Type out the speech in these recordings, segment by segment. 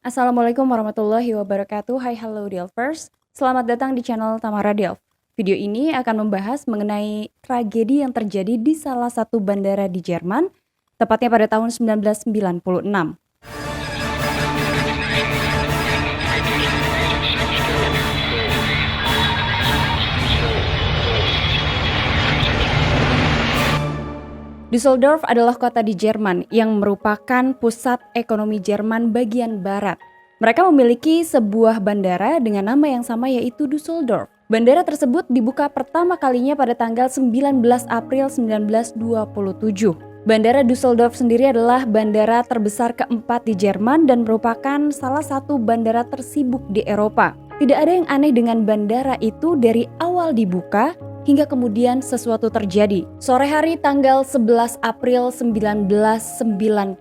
Assalamualaikum warahmatullahi wabarakatuh. Hai, hello Delvers. Selamat datang di channel Tamara Delv. Video ini akan membahas mengenai tragedi yang terjadi di salah satu bandara di Jerman, tepatnya pada tahun 1996. Düsseldorf adalah kota di Jerman yang merupakan pusat ekonomi Jerman bagian barat. Mereka memiliki sebuah bandara dengan nama yang sama, yaitu Düsseldorf. Bandara tersebut dibuka pertama kalinya pada tanggal 19 April 1927. Bandara Düsseldorf sendiri adalah bandara terbesar keempat di Jerman dan merupakan salah satu bandara tersibuk di Eropa. Tidak ada yang aneh dengan bandara itu dari awal dibuka hingga kemudian sesuatu terjadi. Sore hari tanggal 11 April 1996.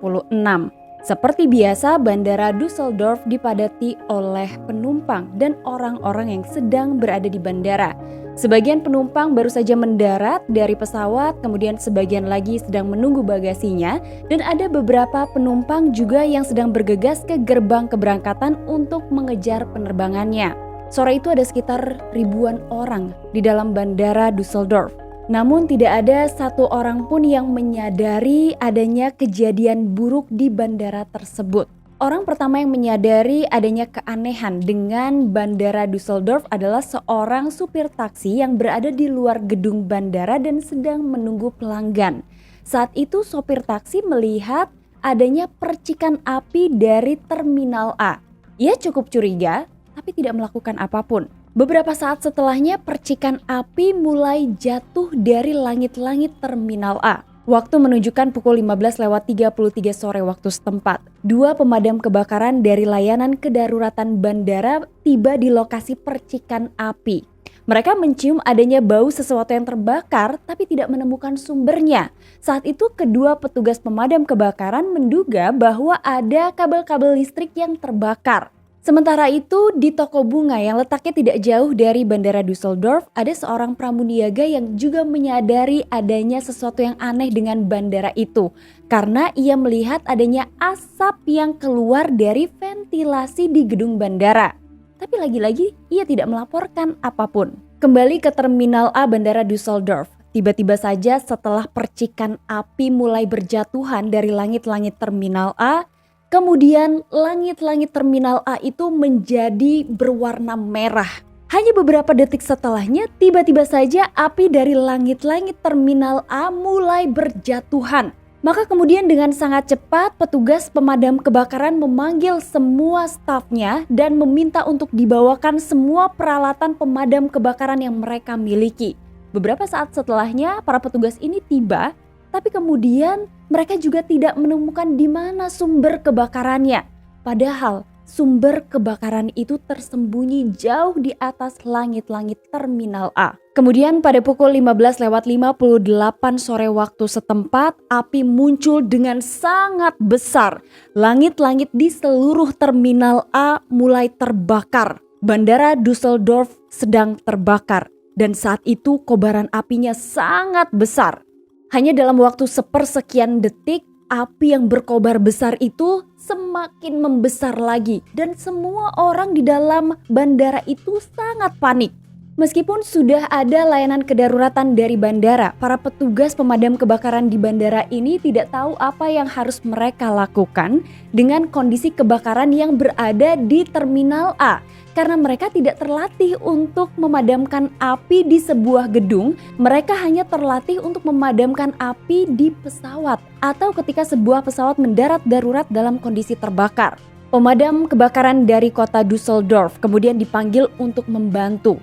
Seperti biasa, bandara Düsseldorf dipadati oleh penumpang dan orang-orang yang sedang berada di bandara. Sebagian penumpang baru saja mendarat dari pesawat, kemudian sebagian lagi sedang menunggu bagasinya, dan ada beberapa penumpang juga yang sedang bergegas ke gerbang keberangkatan untuk mengejar penerbangannya. Sore itu ada sekitar ribuan orang di dalam bandara Düsseldorf. Namun tidak ada satu orang pun yang menyadari adanya kejadian buruk di bandara tersebut. Orang pertama yang menyadari adanya keanehan dengan bandara Düsseldorf adalah seorang supir taksi yang berada di luar gedung bandara dan sedang menunggu pelanggan. Saat itu sopir taksi melihat adanya percikan api dari Terminal A. Ia cukup curiga tapi tidak melakukan apapun. Beberapa saat setelahnya percikan api mulai jatuh dari langit-langit Terminal A. Waktu menunjukkan pukul 15.33 sore waktu setempat. Dua pemadam kebakaran dari layanan kedaruratan bandara tiba di lokasi percikan api. Mereka mencium adanya bau sesuatu yang terbakar tapi tidak menemukan sumbernya. Saat itu kedua petugas pemadam kebakaran menduga bahwa ada kabel-kabel listrik yang terbakar. Sementara itu, di toko bunga yang letaknya tidak jauh dari bandara Düsseldorf, ada seorang pramuniaga yang juga menyadari adanya sesuatu yang aneh dengan bandara itu. Karena ia melihat adanya asap yang keluar dari ventilasi di gedung bandara. Tapi lagi-lagi, ia tidak melaporkan apapun. Kembali ke Terminal A Bandara Düsseldorf. Tiba-tiba saja setelah percikan api mulai berjatuhan dari langit-langit Terminal A, kemudian langit-langit Terminal A itu menjadi berwarna merah. Hanya beberapa detik setelahnya, tiba-tiba saja api dari langit-langit Terminal A mulai berjatuhan. Maka kemudian dengan sangat cepat petugas pemadam kebakaran memanggil semua stafnya dan meminta untuk dibawakan semua peralatan pemadam kebakaran yang mereka miliki. Beberapa saat setelahnya para petugas ini tiba, tapi kemudian mereka juga tidak menemukan di mana sumber kebakarannya. Padahal sumber kebakaran itu tersembunyi jauh di atas langit-langit Terminal A. Kemudian pada pukul 15.58 sore waktu setempat, api muncul dengan sangat besar. Langit-langit di seluruh Terminal A mulai terbakar. Bandara Düsseldorf sedang terbakar dan saat itu kobaran apinya sangat besar. Hanya dalam waktu sepersekian detik, api yang berkobar besar itu semakin membesar lagi dan semua orang di dalam bandara itu sangat panik. Meskipun sudah ada layanan kedaruratan dari bandara, para petugas pemadam kebakaran di bandara ini tidak tahu apa yang harus mereka lakukan dengan kondisi kebakaran yang berada di Terminal A. Karena mereka tidak terlatih untuk memadamkan api di sebuah gedung, mereka hanya terlatih untuk memadamkan api di pesawat atau ketika sebuah pesawat mendarat darurat dalam kondisi terbakar. Pemadam kebakaran dari kota Düsseldorf kemudian dipanggil untuk membantu.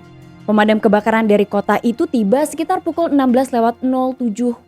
Pemadam kebakaran dari kota itu tiba sekitar pukul 16.07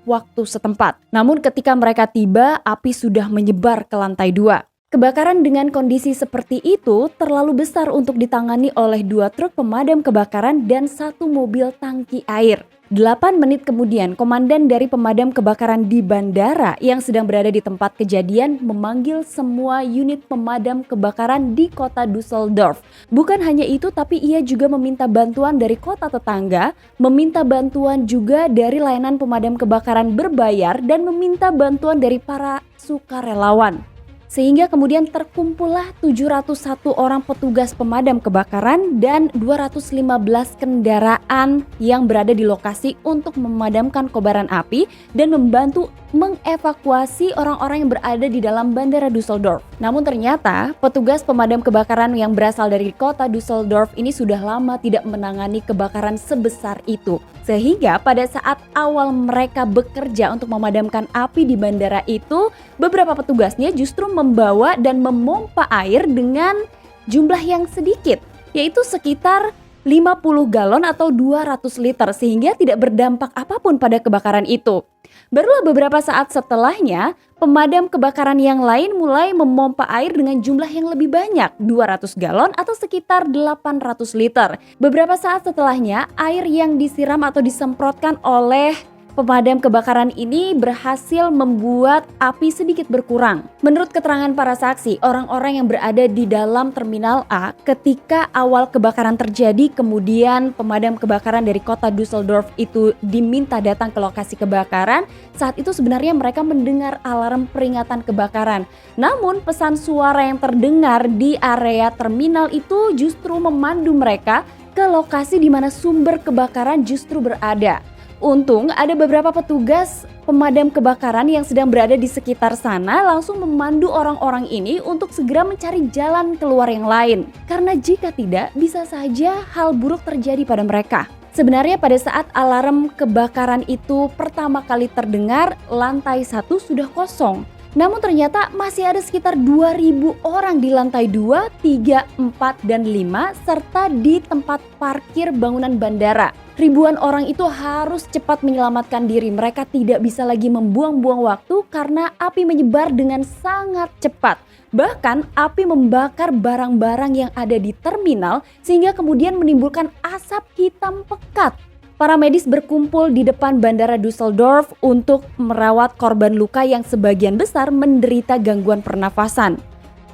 waktu setempat. Namun ketika mereka tiba, api sudah menyebar ke lantai 2. Kebakaran dengan kondisi seperti itu terlalu besar untuk ditangani oleh 2 truk pemadam kebakaran dan 1 mobil tangki air. 8 menit kemudian, komandan dari pemadam kebakaran di bandara yang sedang berada di tempat kejadian memanggil semua unit pemadam kebakaran di kota Düsseldorf. Bukan hanya itu, tapi ia juga meminta bantuan dari kota tetangga, meminta bantuan juga dari layanan pemadam kebakaran berbayar, dan meminta bantuan dari para sukarelawan. Sehingga kemudian terkumpullah 701 orang petugas pemadam kebakaran dan 215 kendaraan yang berada di lokasi untuk memadamkan kobaran api dan membantu mengevakuasi orang-orang yang berada di dalam Bandara Düsseldorf. Namun ternyata petugas pemadam kebakaran yang berasal dari kota Düsseldorf ini sudah lama tidak menangani kebakaran sebesar itu. Sehingga pada saat awal mereka bekerja untuk memadamkan api di bandara itu, beberapa petugasnya justru membawa dan memompa air dengan jumlah yang sedikit, yaitu sekitar 50 galon atau 200 liter sehingga tidak berdampak apapun pada kebakaran itu. Barulah beberapa saat setelahnya, pemadam kebakaran yang lain mulai memompa air dengan jumlah yang lebih banyak, 200 galon atau sekitar 800 liter. Beberapa saat setelahnya, air yang disiram atau disemprotkan oleh pemadam kebakaran ini berhasil membuat api sedikit berkurang. Menurut keterangan para saksi, orang-orang yang berada di dalam Terminal A ketika awal kebakaran terjadi, kemudian pemadam kebakaran dari kota Düsseldorf itu diminta datang ke lokasi kebakaran. Saat itu sebenarnya mereka mendengar alarm peringatan kebakaran. Namun pesan suara yang terdengar di area terminal itu justru memandu mereka ke lokasi di mana sumber kebakaran justru berada. Untung ada beberapa petugas pemadam kebakaran yang sedang berada di sekitar sana langsung memandu orang-orang ini untuk segera mencari jalan keluar yang lain. Karena jika tidak, bisa saja hal buruk terjadi pada mereka. Sebenarnya pada saat alarm kebakaran itu pertama kali terdengar, lantai 1 sudah kosong. Namun ternyata masih ada sekitar 2.000 orang di lantai 2, 3, 4, dan 5 serta di tempat parkir bangunan bandara. Ribuan orang itu harus cepat menyelamatkan diri. Mereka tidak bisa lagi membuang-buang waktu karena api menyebar dengan sangat cepat. Bahkan api membakar barang-barang yang ada di terminal sehingga kemudian menimbulkan asap hitam pekat. Para medis berkumpul di depan Bandara Düsseldorf untuk merawat korban luka yang sebagian besar menderita gangguan pernafasan.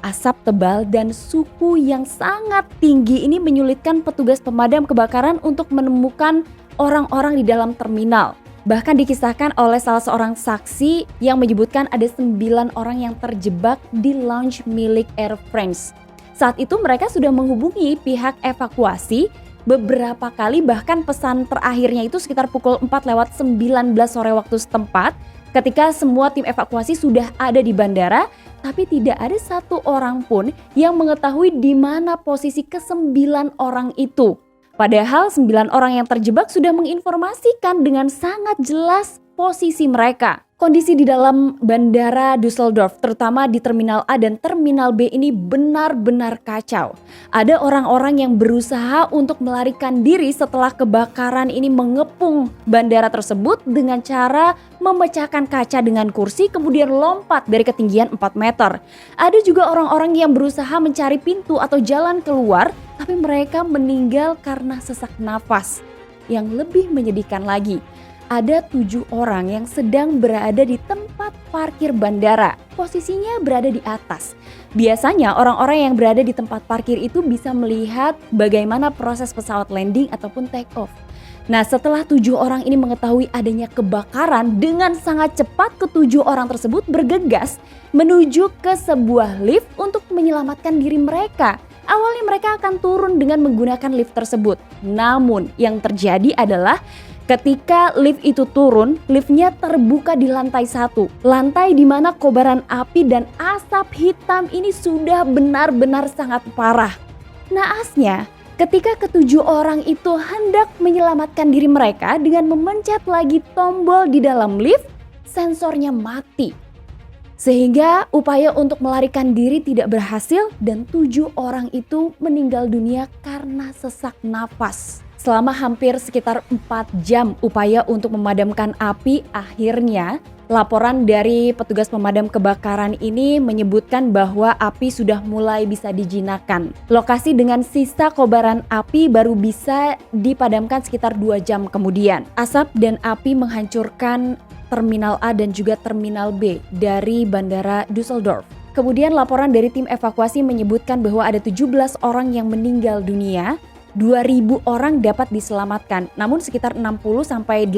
Asap tebal dan suhu yang sangat tinggi ini menyulitkan petugas pemadam kebakaran untuk menemukan orang-orang di dalam terminal. Bahkan dikisahkan oleh salah seorang saksi yang menyebutkan ada 9 orang yang terjebak di lounge milik Air France. Saat itu mereka sudah menghubungi pihak evakuasi beberapa kali, bahkan pesan terakhirnya itu sekitar pukul 4:19 sore waktu setempat ketika semua tim evakuasi sudah ada di bandara, tapi tidak ada satu orang pun yang mengetahui di mana posisi ke-9 orang itu. Padahal 9 orang yang terjebak sudah menginformasikan dengan sangat jelas posisi mereka. Kondisi di dalam Bandara Düsseldorf, terutama di Terminal A dan Terminal B ini benar-benar kacau. Ada orang-orang yang berusaha untuk melarikan diri setelah kebakaran ini mengepung bandara tersebut dengan cara memecahkan kaca dengan kursi kemudian lompat dari ketinggian 4 meter. Ada juga orang-orang yang berusaha mencari pintu atau jalan keluar, tapi mereka meninggal karena sesak nafas. Yang lebih menyedihkan lagi, ada 7 orang yang sedang berada di tempat parkir bandara. Posisinya berada di atas. Biasanya orang-orang yang berada di tempat parkir itu bisa melihat bagaimana proses pesawat landing ataupun take off. Nah, setelah 7 orang ini mengetahui adanya kebakaran, dengan sangat cepat ke-7 orang tersebut bergegas menuju ke sebuah lift untuk menyelamatkan diri mereka. Awalnya mereka akan turun dengan menggunakan lift tersebut. Namun yang terjadi adalah ketika lift itu turun, liftnya terbuka di lantai 1. Lantai di mana kobaran api dan asap hitam ini sudah benar-benar sangat parah. Naasnya, ketika ke-7 orang itu hendak menyelamatkan diri mereka dengan memencet lagi tombol di dalam lift, sensornya mati. Sehingga upaya untuk melarikan diri tidak berhasil dan 7 orang itu meninggal dunia karena sesak nafas. Selama hampir sekitar 4 jam upaya untuk memadamkan api, akhirnya laporan dari petugas pemadam kebakaran ini menyebutkan bahwa api sudah mulai bisa dijinakkan. Lokasi dengan sisa kobaran api baru bisa dipadamkan sekitar 2 jam kemudian. Asap dan api menghancurkan Terminal A dan juga Terminal B dari Bandara Düsseldorf. Kemudian laporan dari tim evakuasi menyebutkan bahwa ada 17 orang yang meninggal dunia, 2.000 orang dapat diselamatkan, namun sekitar 60-80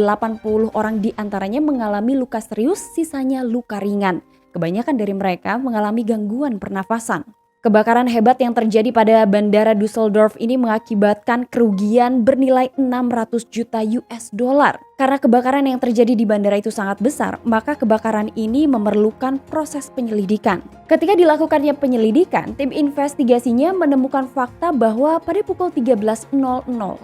orang diantaranya mengalami luka serius, sisanya luka ringan. Kebanyakan dari mereka mengalami gangguan pernafasan. Kebakaran hebat yang terjadi pada Bandara Düsseldorf ini mengakibatkan kerugian bernilai 600 juta US dollar. Karena kebakaran yang terjadi di bandara itu sangat besar, maka kebakaran ini memerlukan proses penyelidikan. Ketika dilakukannya penyelidikan, tim investigasinya menemukan fakta bahwa pada pukul 13.00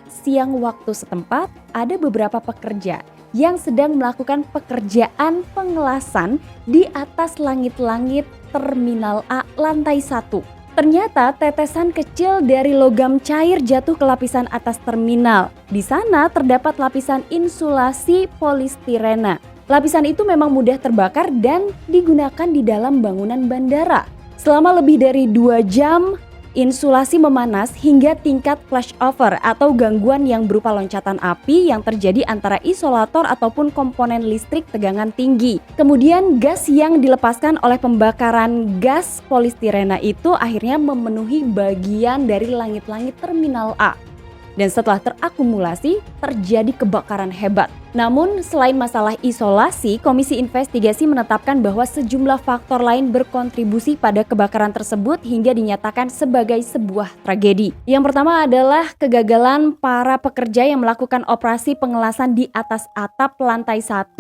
siang waktu setempat, ada beberapa pekerja yang sedang melakukan pekerjaan pengelasan di atas langit-langit Terminal A lantai 1. Ternyata tetesan kecil dari logam cair jatuh ke lapisan atas terminal. Di sana terdapat lapisan insulasi polistirena. Lapisan itu memang mudah terbakar dan digunakan di dalam bangunan bandara. Selama lebih dari 2 jam, insulasi memanas hingga tingkat flashover atau gangguan yang berupa loncatan api yang terjadi antara isolator ataupun komponen listrik tegangan tinggi. Kemudian gas yang dilepaskan oleh pembakaran gas polistirena itu akhirnya memenuhi bagian dari langit-langit Terminal A. Dan setelah terakumulasi, terjadi kebakaran hebat. Namun, selain masalah isolasi, Komisi Investigasi menetapkan bahwa sejumlah faktor lain berkontribusi pada kebakaran tersebut hingga dinyatakan sebagai sebuah tragedi. Yang pertama adalah kegagalan para pekerja yang melakukan operasi pengelasan di atas atap lantai 1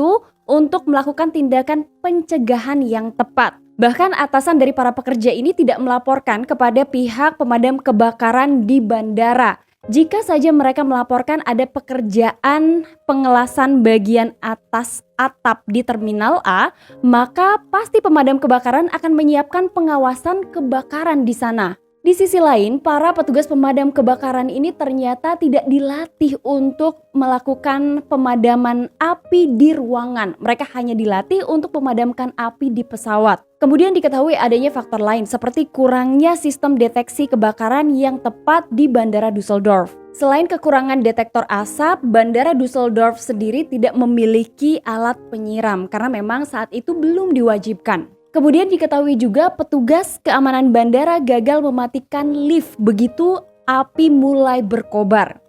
untuk melakukan tindakan pencegahan yang tepat. Bahkan atasan dari para pekerja ini tidak melaporkan kepada pihak pemadam kebakaran di bandara. Jika saja mereka melaporkan ada pekerjaan pengelasan bagian atas atap di Terminal A, maka pasti pemadam kebakaran akan menyiapkan pengawasan kebakaran di sana. Di sisi lain, para petugas pemadam kebakaran ini ternyata tidak dilatih untuk melakukan pemadaman api di ruangan. Mereka hanya dilatih untuk memadamkan api di pesawat. Kemudian diketahui adanya faktor lain seperti kurangnya sistem deteksi kebakaran yang tepat di Bandara Düsseldorf. Selain kekurangan detektor asap, Bandara Düsseldorf sendiri tidak memiliki alat penyiram karena memang saat itu belum diwajibkan. Kemudian diketahui juga petugas keamanan bandara gagal mematikan lift begitu api mulai berkobar.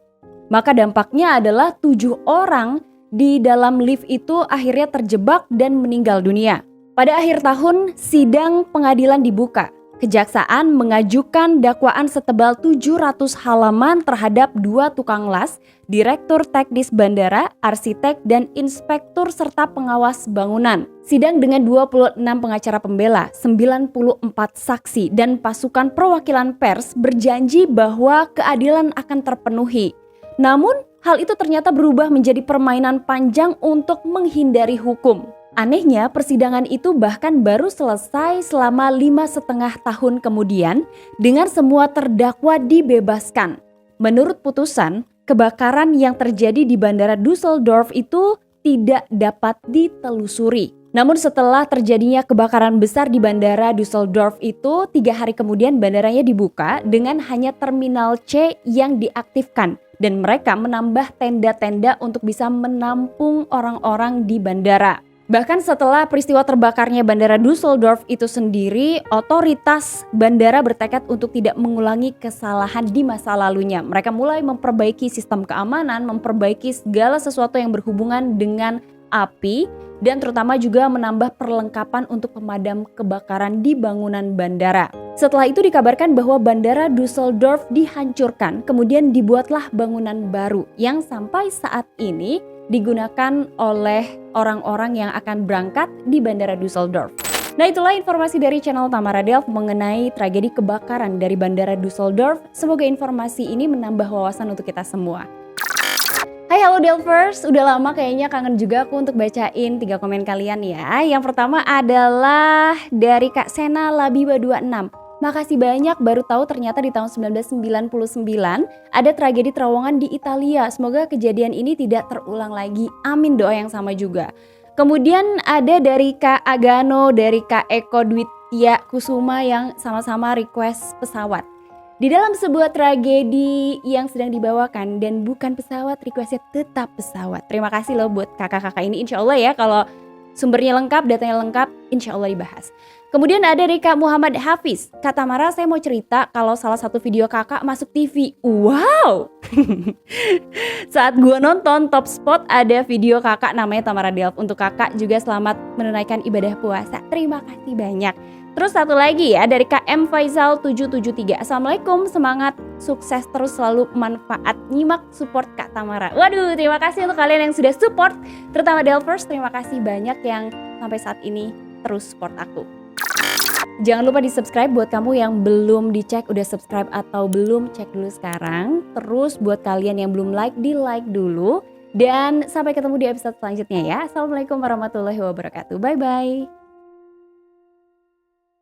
Maka dampaknya adalah 7 orang di dalam lift itu akhirnya terjebak dan meninggal dunia. Pada akhir tahun, sidang pengadilan dibuka. Kejaksaan mengajukan dakwaan setebal 700 halaman terhadap 2 tukang las, direktur teknis bandara, arsitek, dan inspektur serta pengawas bangunan. Sidang dengan 26 pengacara pembela, 94 saksi, dan pasukan perwakilan pers berjanji bahwa keadilan akan terpenuhi. Namun, hal itu ternyata berubah menjadi permainan panjang untuk menghindari hukum. Anehnya, persidangan itu bahkan baru selesai selama 5,5 tahun kemudian dengan semua terdakwa dibebaskan. Menurut putusan, kebakaran yang terjadi di Bandara Düsseldorf itu tidak dapat ditelusuri. Namun setelah terjadinya kebakaran besar di Bandara Düsseldorf itu, 3 hari kemudian bandaranya dibuka dengan hanya Terminal C yang diaktifkan. Dan mereka menambah tenda-tenda untuk bisa menampung orang-orang di bandara. Bahkan setelah peristiwa terbakarnya Bandara Düsseldorf itu sendiri, otoritas bandara bertekad untuk tidak mengulangi kesalahan di masa lalunya. Mereka mulai memperbaiki sistem keamanan, memperbaiki segala sesuatu yang berhubungan dengan api, dan terutama juga menambah perlengkapan untuk pemadam kebakaran di bangunan bandara. Setelah itu dikabarkan bahwa Bandara Düsseldorf dihancurkan, kemudian dibuatlah bangunan baru yang sampai saat ini digunakan oleh orang-orang yang akan berangkat di Bandara Düsseldorf. Nah, itulah informasi dari channel Tamara Delf mengenai tragedi kebakaran dari Bandara Düsseldorf. Semoga informasi ini menambah wawasan untuk kita semua. Hai halo Delvers, udah lama kayaknya kangen juga aku untuk bacain 3 komen kalian ya. Yang pertama adalah dari Kak Sena Labiba 26. Makasih banyak, baru tahu ternyata di tahun 1999 ada tragedi terowongan di Italia. Semoga kejadian ini tidak terulang lagi. Amin, doa yang sama juga. Kemudian ada dari Kak Agano, dari Kak Eko Dwitya Kusuma yang sama-sama request pesawat. Di dalam sebuah tragedi yang sedang dibawakan dan bukan pesawat, requestnya tetap pesawat. Terima kasih loh buat kakak-kakak ini, insya Allah ya kalau sumbernya lengkap, datanya lengkap, insya Allah dibahas. Kemudian ada dari Kak Muhammad Hafiz. Kak Tamara, saya mau cerita kalau salah satu video kakak masuk TV. Wow. Saat gua nonton Top Spot ada video kakak namanya Tamara Delf. Untuk kakak juga selamat menunaikan ibadah puasa. Terima kasih banyak. Terus satu lagi ya dari KM Faisal 773. Assalamualaikum, semangat, sukses terus, selalu manfaat. Nyimak support Kak Tamara. Waduh, terima kasih untuk kalian yang sudah support. Terutama Delvers, terima kasih banyak yang sampai saat ini terus support aku. Jangan lupa di subscribe buat kamu yang belum dicek udah subscribe atau belum, cek dulu sekarang. Terus buat kalian yang belum like, di like dulu. Dan sampai ketemu di episode selanjutnya ya. Assalamualaikum warahmatullahi wabarakatuh. Bye bye.